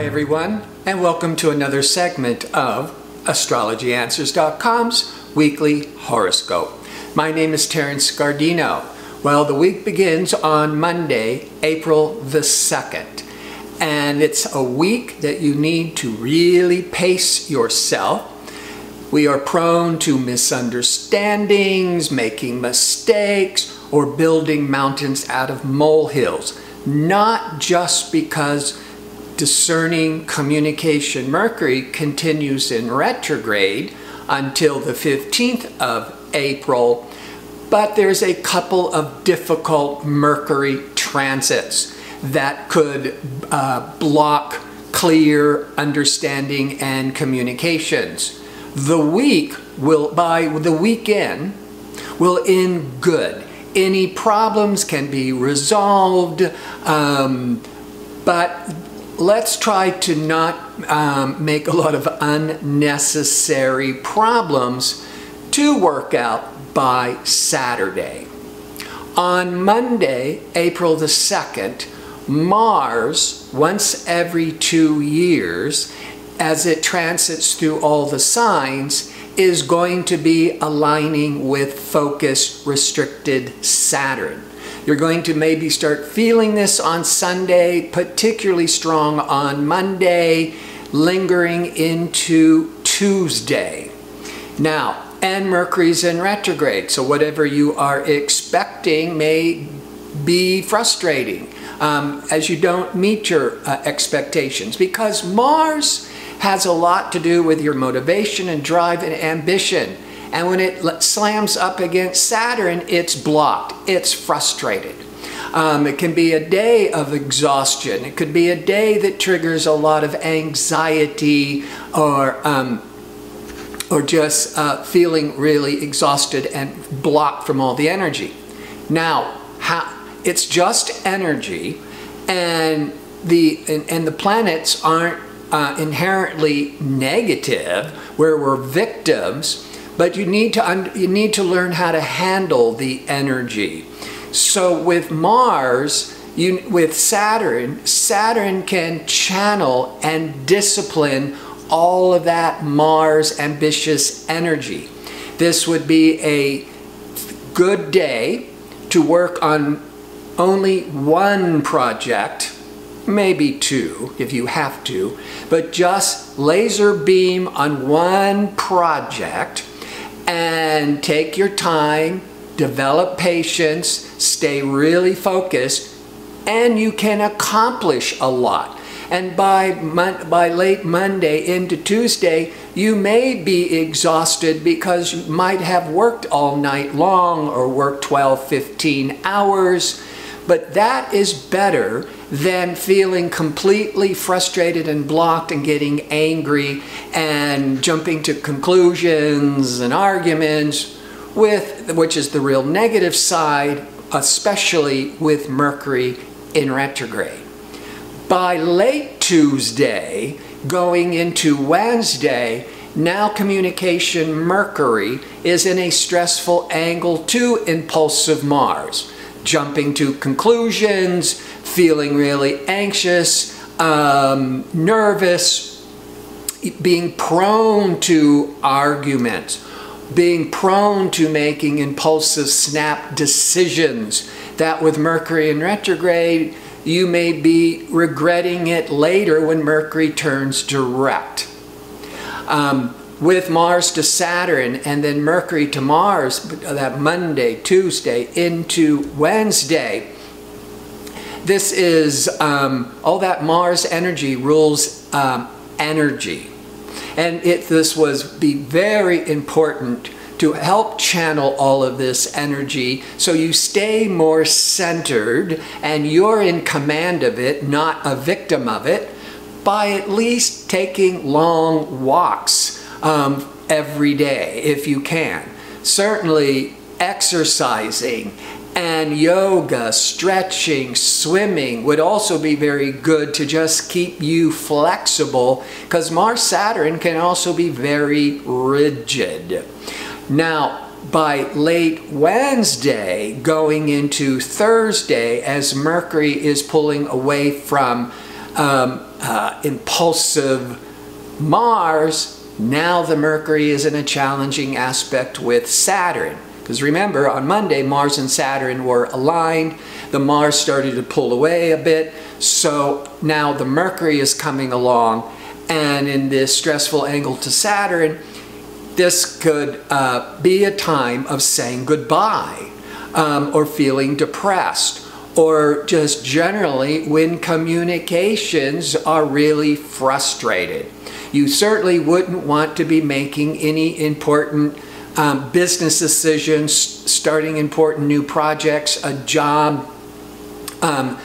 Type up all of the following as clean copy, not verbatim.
Hi everyone, and welcome to another segment of AstrologyAnswers.com's weekly horoscope. My name is Terrence Gardino. Well, the week begins on Monday, April the 2nd, and it's a week that you need to really pace yourself. We are prone to misunderstandings, making mistakes, or building mountains out of molehills, not just because discerning communication Mercury continues in retrograde until the 15th of April, but there's a couple of difficult Mercury transits that could block clear understanding and communications. The week will, by the weekend, will end good. Any problems can be resolved, but let's try to not make a lot of unnecessary problems to work out by Saturday. On Monday, April the 2nd, Mars, once every 2 years, as it transits through all the signs, is going to be aligning with focused, restricted Saturn. You're going to maybe start feeling this on Sunday, particularly strong on Monday, lingering into Tuesday. Now, and Mercury's in retrograde, so whatever you are expecting may be frustrating as you don't meet your expectations, because Mars has a lot to do with your motivation and drive and ambition. And when it slams up against Saturn, it's blocked, it's frustrated. It can be a day of exhaustion. It could be a day that triggers a lot of anxiety or just feeling really exhausted and blocked from all the energy. Now, it's just energy, and the planets aren't inherently negative, where we're victims, but you need to learn how to handle the energy. So with Mars, with Saturn can channel and discipline all of that Mars ambitious energy. This would be a good day to work on only one project, maybe two if you have to, but just laser beam on one project and take your time, develop patience, stay really focused, and you can accomplish a lot. And by late Monday into Tuesday, you may be exhausted because you might have worked all night long or worked 12, 15 hours, but that is better than feeling completely frustrated and blocked and getting angry and jumping to conclusions and arguments, which is the real negative side, especially with Mercury in retrograde. By late Tuesday, going into Wednesday, now communication Mercury is in a stressful angle to impulsive Mars, jumping to conclusions, feeling really anxious, nervous, being prone to arguments, being prone to making impulsive snap decisions that with Mercury in retrograde, you may be regretting it later when Mercury turns direct. With Mars to Saturn and then Mercury to Mars, that Monday, Tuesday into Wednesday, this is all that Mars energy rules energy. And this would be very important to help channel all of this energy so you stay more centered and you're in command of it, not a victim of it, by at least taking long walks every day if you can. Certainly exercising and yoga, stretching, swimming would also be very good to just keep you flexible, because Mars-Saturn can also be very rigid. Now, by late Wednesday, going into Thursday, as Mercury is pulling away from impulsive Mars, now the Mercury is in a challenging aspect with Saturn. Because remember, on Monday, Mars and Saturn were aligned. The Mars started to pull away a bit. So now the Mercury is coming along. And in this stressful angle to Saturn, this could be a time of saying goodbye or feeling depressed, or just generally when communications are really frustrated. You certainly wouldn't want to be making any important business decisions, starting important new projects, a job,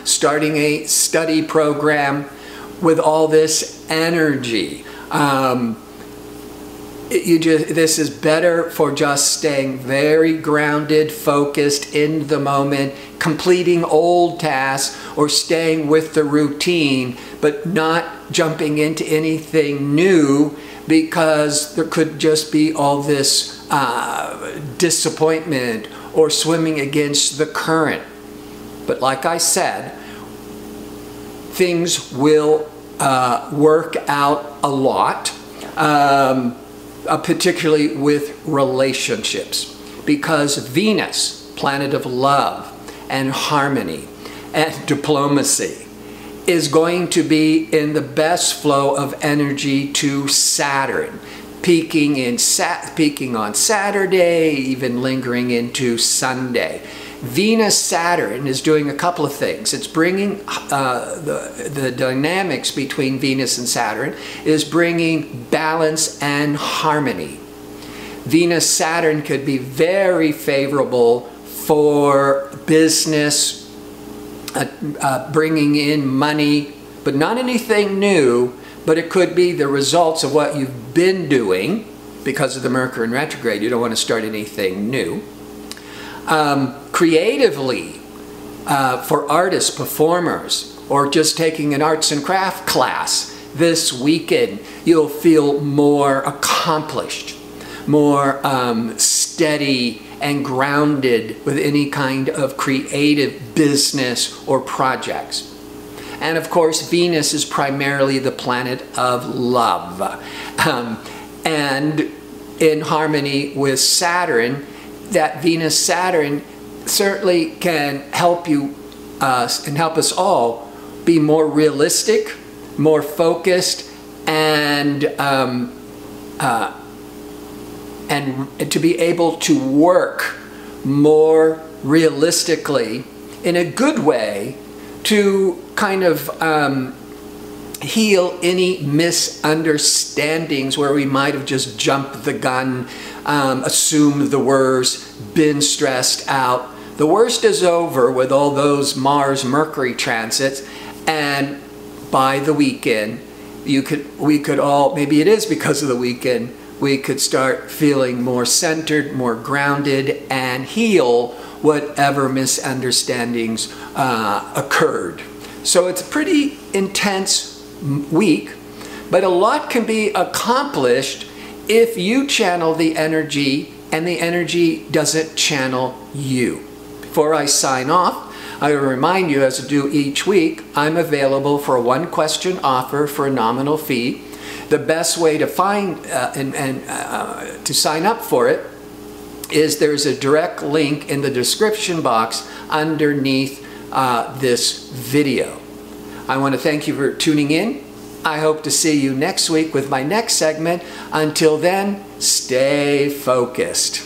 starting a study program with all this energy. This is better for just staying very grounded, focused in the moment, completing old tasks, or staying with the routine, but not jumping into anything new, because there could just be all this disappointment or swimming against the current. But like I said, things will work out a lot. Particularly with relationships, because Venus, planet of love and harmony and diplomacy, is going to be in the best flow of energy to Saturn, peaking on Saturday, even lingering into Sunday. Venus-Saturn is doing a couple of things. It's bringing the dynamics between Venus and Saturn is bringing balance and harmony. Venus-Saturn could be very favorable for business, bringing in money, but not anything new, but it could be the results of what you've been doing. Because of the Mercury in retrograde, you don't want to start anything new. Creatively, for artists, performers, or just taking an arts and craft class this weekend, you'll feel more accomplished, more steady and grounded with any kind of creative business or projects. And of course, Venus is primarily the planet of love. And in harmony with Saturn, that Venus-Saturn certainly can help you and help us all be more realistic, more focused, and to be able to work more realistically in a good way to kind of heal any misunderstandings where we might have just jumped the gun, assumed the worst, been stressed out. The worst is over with all those Mars-Mercury transits, and by the weekend, we could all, maybe it is because of the weekend, we could start feeling more centered, more grounded, and heal whatever misunderstandings occurred. So it's a pretty intense week, but a lot can be accomplished if you channel the energy and the energy doesn't channel you. Before I sign off, I will remind you, as I do each week, I'm available for a one-question offer for a nominal fee. The best way to find to sign up for it is there's a direct link in the description box underneath this video. I want to thank you for tuning in. I hope to see you next week with my next segment. Until then, stay focused.